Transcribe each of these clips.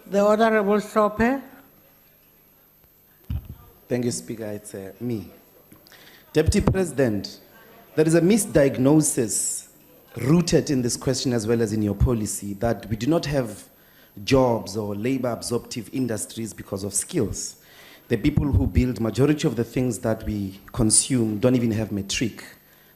The Honorable Sope. Thank you, Speaker. It's me. Deputy President, there is a misdiagnosis rooted in this question as well as in your policy that we do not have jobs or labor-absorptive industries because of skills. The people who build majority of the things that we consume don't even have matric.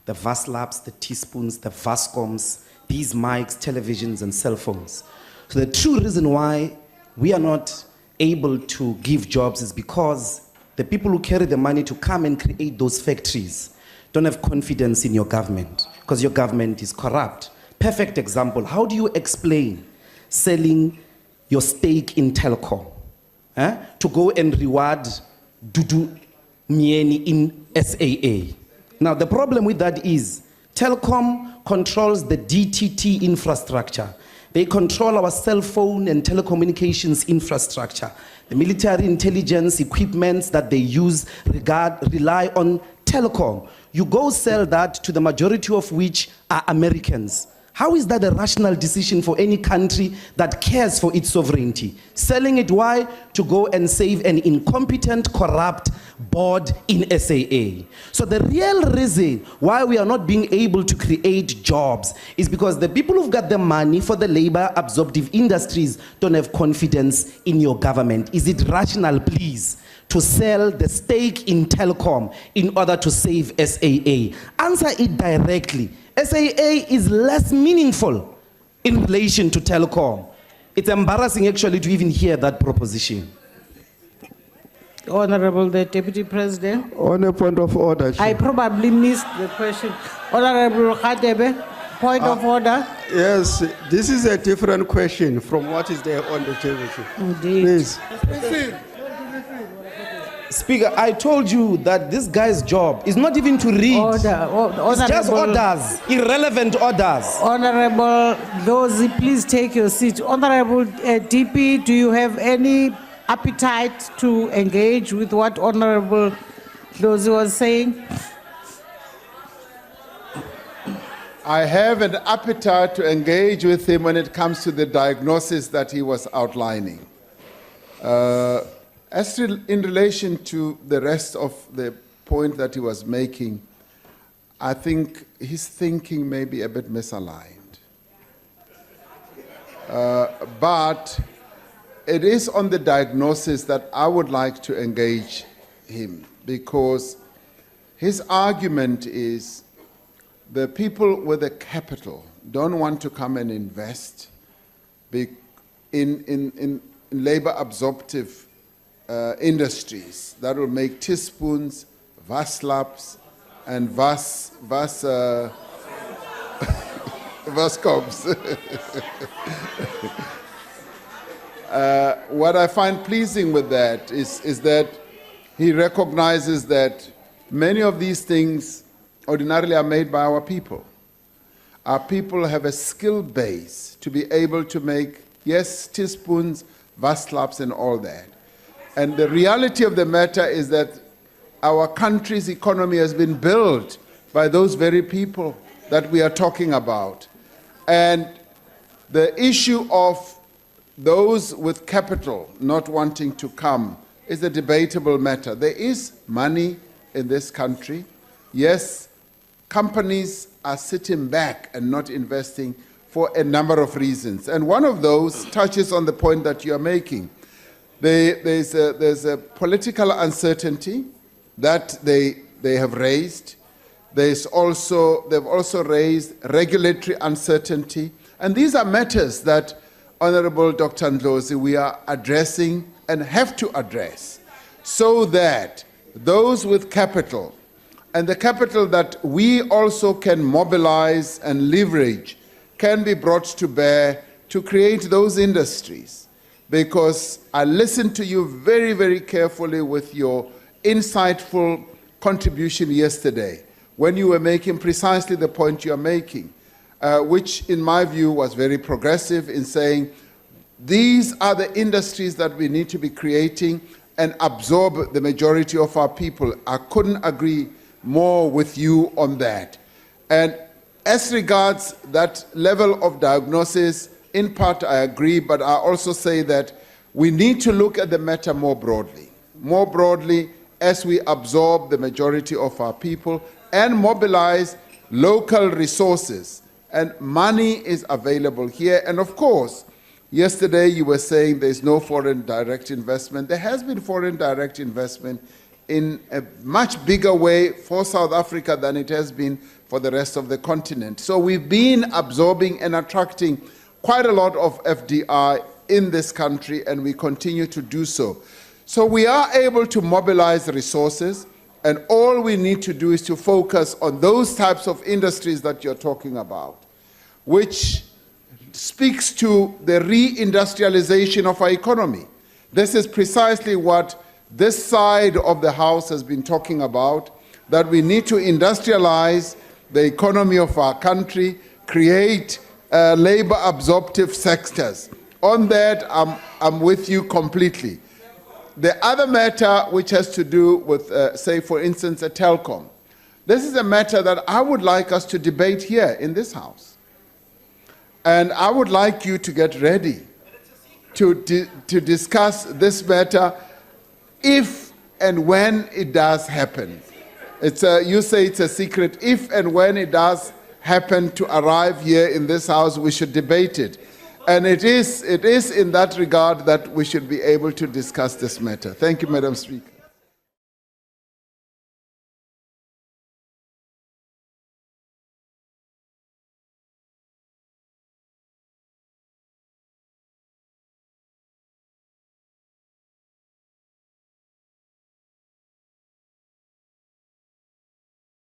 The VAS labs, the teaspoons, the VASCOMs, these mics, televisions, and cell phones. So the true reason why we are not able to give jobs is because the people who carry the money to come and create those factories don't have confidence in your government because your government is corrupt. Perfect example, how do you explain selling your stake in Telkom to go and reward Dudu Mieni in SAA? Now the problem with that is Telkom controls the DTT infrastructure. They control our cell phone and telecommunications infrastructure. The military intelligence equipments that they use rely on telecom. You go sell that to the majority of which are Americans. How is that a rational decision for any country that cares for its sovereignty? Selling it, why? To go and save an incompetent, corrupt board in SAA. So the real reason why we are not being able to create jobs is because the people who've got the money for the labor-absorptive industries don't have confidence in your government. Is it rational, please, to sell the stake in Telkom in order to save SAA? Answer it directly. SAA is less meaningful in relation to Telkom. It's embarrassing actually to even hear that proposition. Honorable the Deputy President. On a point of order, Chair. I probably missed the question. Honorable Khadebe, point of order. Yes, this is a different question from what is there on the table, Chair. Indeed. Please. Speaker, I told you that this guy's job is not even to read. It's just orders, irrelevant orders. Honorable Ndlozi, please take your seat. Honorable DP, do you have any appetite to engage with what Honorable Ndlozi was saying? I have an appetite to engage with him when it comes to the diagnosis that he was outlining. As in relation to the rest of the point that he was making, I think his thinking may be a bit misaligned. But it is on the diagnosis that I would like to engage him, because his argument is the people with the capital don't want to come and invest in labor-absorptive industries that will make teaspoons, VAS labs, and VASCOMs. What I find pleasing with that is that he recognizes that many of these things ordinarily are made by our people. Our people have a skill base to be able to make, yes, teaspoons, VAS labs, and all that. And the reality of the matter is that our country's economy has been built by those very people that we are talking about. And the issue of those with capital not wanting to come is a debatable matter. There is money in this country. Yes, companies are sitting back and not investing for a number of reasons. And one of those touches on the point that you are making. There's a political uncertainty that they have raised. They've also raised regulatory uncertainty. And these are matters that, Honorable Dr. Ndlozi, we are addressing and have to address so that those with capital and the capital that we also can mobilize and leverage can be brought to bear to create those industries. Because I listened to you very, very carefully with your insightful contribution yesterday when you were making precisely the point you're making, which in my view was very progressive in saying these are the industries that we need to be creating and absorb the majority of our people. I couldn't agree more with you on that. And as regards that level of diagnosis, in part I agree, but I also say that we need to look at the matter more broadly as we absorb the majority of our people and mobilize local resources. And money is available here. And of course, yesterday you were saying there's no foreign direct investment. There has been foreign direct investment in a much bigger way for South Africa than it has been for the rest of the continent. So we've been absorbing and attracting quite a lot of FDI in this country, and we continue to do so. So we are able to mobilize resources, and all we need to do is to focus on those types of industries that you're talking about, which speaks to the reindustrialization of our economy. This is precisely what this side of the House has been talking about, that we need to industrialize the economy of our country, create labor-absorptive sectors. On that, I'm with you completely. The other matter which has to do with, say, for instance, a telecom. This is a matter that I would like us to debate here in this House. And I would like you to get ready to discuss this matter if and when it does happen. You say it's a secret. If and when it does happen to arrive here in this House, we should debate it. And it is in that regard that we should be able to discuss this matter. Thank you, Madam Speaker.